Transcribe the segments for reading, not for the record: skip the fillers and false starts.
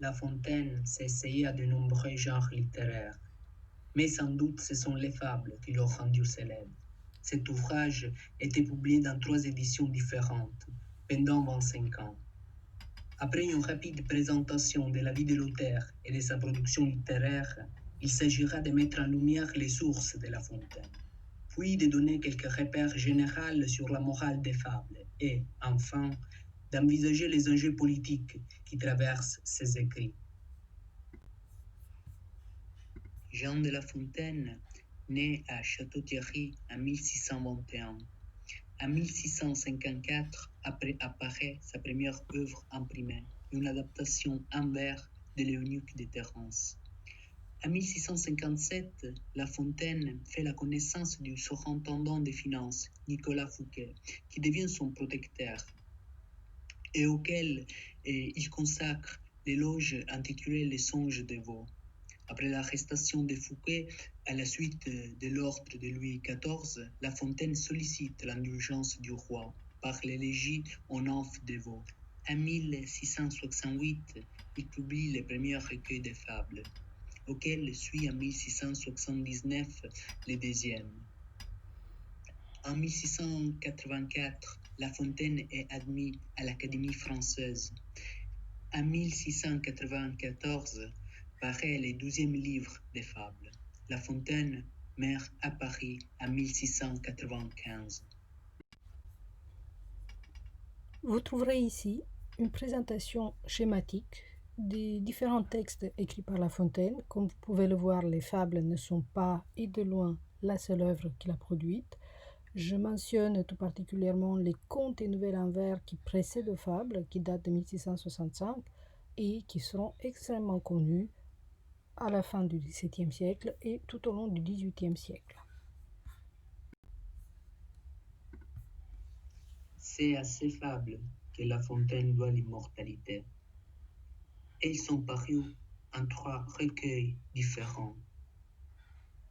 La Fontaine s'est essayé à de nombreux genres littéraires, mais sans doute ce sont les fables qui l'ont rendu célèbre. Cet ouvrage était publié dans 3 éditions différentes, pendant 25 ans. Après une rapide présentation de la vie de l'auteur et de sa production littéraire, il s'agira de mettre en lumière les sources de La Fontaine, puis de donner quelques repères généraux sur la morale des fables et, enfin, d'envisager les enjeux politiques qui traversent ses écrits. Jean de La Fontaine naît à Château-Thierry en 1621. En 1654 apparaît sa première œuvre imprimée, une adaptation en vers de l'Eunuque de Terence. En 1657, La Fontaine fait la connaissance du surintendant des finances, Nicolas Fouquet, qui devient son protecteur, et auquel il consacre l'éloge intitulé Les Songes de Vaux. Après l'arrestation de Fouquet, à la suite de l'ordre de Louis XIV, La Fontaine sollicite l'indulgence du roi par l'élégie au nymphe de Vaux. En 1668, il publie le premier recueil de fables, auquel suit en 1679 le deuxième. En 1684, La Fontaine est admis à l'Académie française. En 1694, paraît le 12e livre des fables. La Fontaine meurt à Paris en 1695. Vous trouverez ici une présentation schématique des différents textes écrits par La Fontaine. Comme vous pouvez le voir, les fables ne sont pas, et de loin, la seule œuvre qu'il a produite. Je mentionne tout particulièrement les contes et nouvelles en vers qui précèdent aux fables, qui datent de 1665 et qui seront extrêmement connus à la fin du XVIIe siècle et tout au long du XVIIIe siècle. C'est à ces fables que La Fontaine doit l'immortalité. Elles sont parues en 3 recueils différents.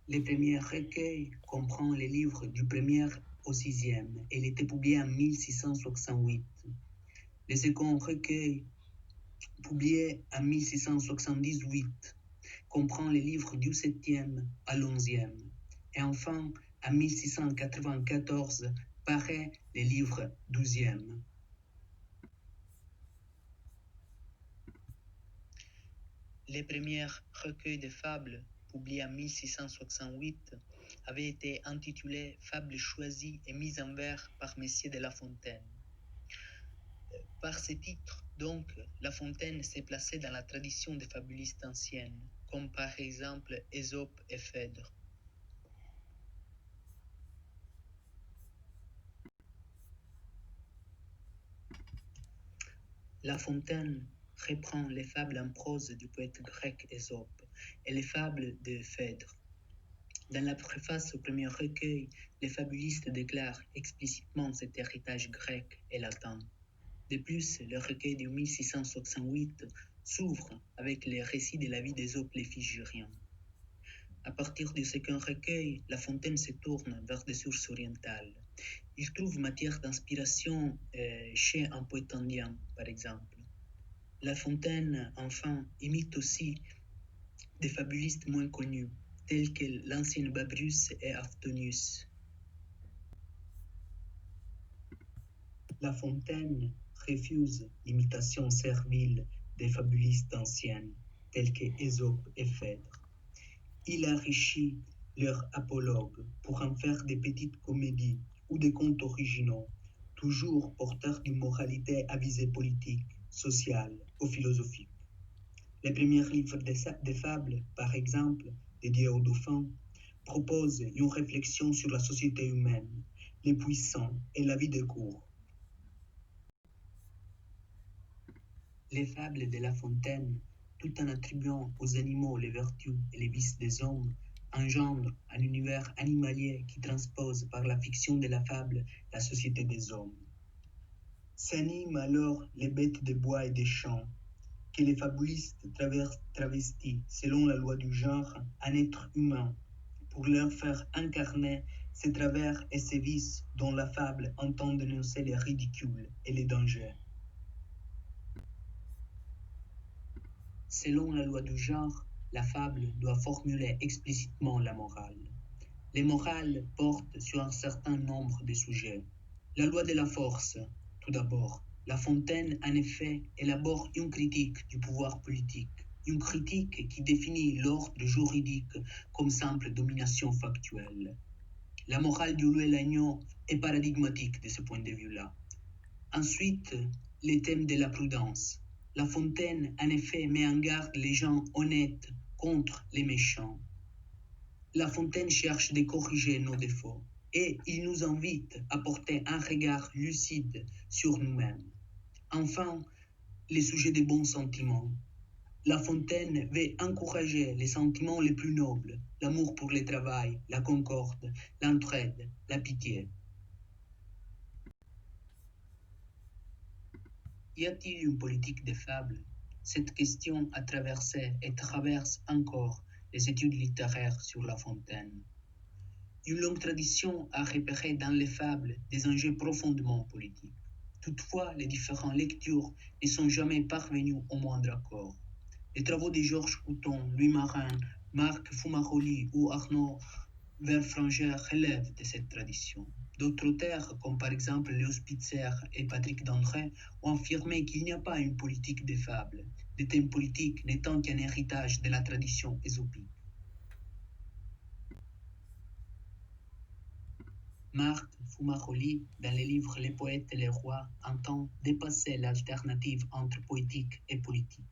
Le premier recueil comprend les livres du 1er au 6e. Il était publié en 1668. Le second recueil, publié en 1678, comprend les livres du 7e à l'11e. Et enfin, en 1694, paraît le livre 12e. Le premier recueil de fables, publié en 1668, avait été intitulé Fables choisies et mises en vers par Messier de La Fontaine. Par ce titre, donc, La Fontaine s'est placée dans la tradition des fabulistes anciennes, comme par exemple Ésope et Phèdre. La Fontaine reprend les fables en prose du poète grec Ésope et les fables de Phèdre. Dans la préface au premier recueil, les fabulistes déclarent explicitement cet héritage grec et latin. De plus, le recueil de 1668 s'ouvre avec les récits de la vie d'Ésope l'éphigérien. À partir du second recueil, La Fontaine se tourne vers des sources orientales. Il trouve matière d'inspiration chez un poète indien, par exemple. La Fontaine, enfin, imite aussi des fabulistes moins connus, tels que l'ancien Babrius et Aftonius. La Fontaine refuse l'imitation servile des fabulistes anciens, tels que Ésope et Phèdre. Il enrichit leur apologue pour en faire des petites comédies ou des contes originaux, toujours porteurs d'une moralité à visée politique, sociale ou philosophique. Les premiers livres des fables, par exemple, dédiés aux dauphins, proposent une réflexion sur la société humaine, les puissants et la vie de cour. Les fables de La Fontaine, tout en attribuant aux animaux les vertus et les vices des hommes, engendrent un univers animalier qui transpose par la fiction de la fable la société des hommes. S'animent alors les bêtes des bois et des champs, que les fabulistes travestissent selon la loi du genre en êtres humains, pour leur faire incarner ces travers et ces vices dont la fable entend dénoncer les ridicules et les dangers. Selon la loi du genre, la fable doit formuler explicitement la morale. Les morales portent sur un certain nombre de sujets. La loi de la force, tout d'abord. La Fontaine, en effet, élabore une critique du pouvoir politique, une critique qui définit l'ordre juridique comme simple domination factuelle. La morale du loup et l'agneau est paradigmatique de ce point de vue-là. Ensuite, les thèmes de la prudence. La Fontaine, en effet, met en garde les gens honnêtes contre les méchants. La Fontaine cherche de corriger nos défauts et il nous invite à porter un regard lucide sur nous-mêmes. Enfin, les sujets des bons sentiments. La Fontaine veut encourager les sentiments les plus nobles, l'amour pour le travail, la concorde, l'entraide, la pitié. Y a-t-il une politique des fables? Cette question a traversé et traverse encore les études littéraires sur La Fontaine. Une longue tradition a repéré dans les fables des enjeux profondément politiques. Toutefois, les différentes lectures ne sont jamais parvenues au moindre accord. Les travaux de Georges Couton, Louis Marin, Marc Fumaroli ou Arnaud Verfranger relèvent de cette tradition. D'autres auteurs, comme par exemple Léo Spitzer et Patrick Dandré, ont affirmé qu'il n'y a pas une politique des fables, des thèmes politiques n'étant qu'un héritage de la tradition ésopique. Marc Fumaroli, dans le livre Les poètes et les rois, entend dépasser l'alternative entre poétique et politique.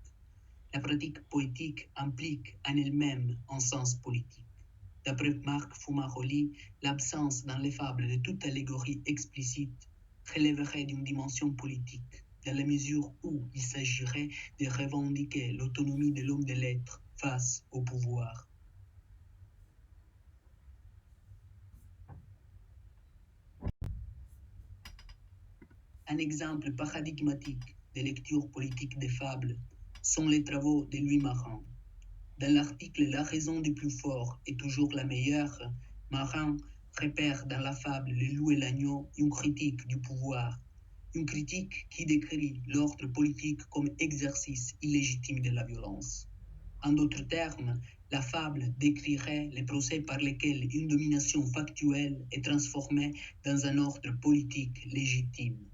La pratique poétique implique en elle-même un sens politique. D'après Marc Fumaroli, l'absence dans les fables de toute allégorie explicite relèverait d'une dimension politique, dans la mesure où il s'agirait de revendiquer l'autonomie de l'homme de lettres face au pouvoir. Un exemple paradigmatique de lecture politique des fables sont les travaux de Louis Marin. Dans l'article La raison du plus fort est toujours la meilleure, Marin repère dans la fable Le loup et l'agneau une critique du pouvoir, une critique qui décrit l'ordre politique comme exercice illégitime de la violence. En d'autres termes, la fable décrirait les procès par lesquels une domination factuelle est transformée dans un ordre politique légitime.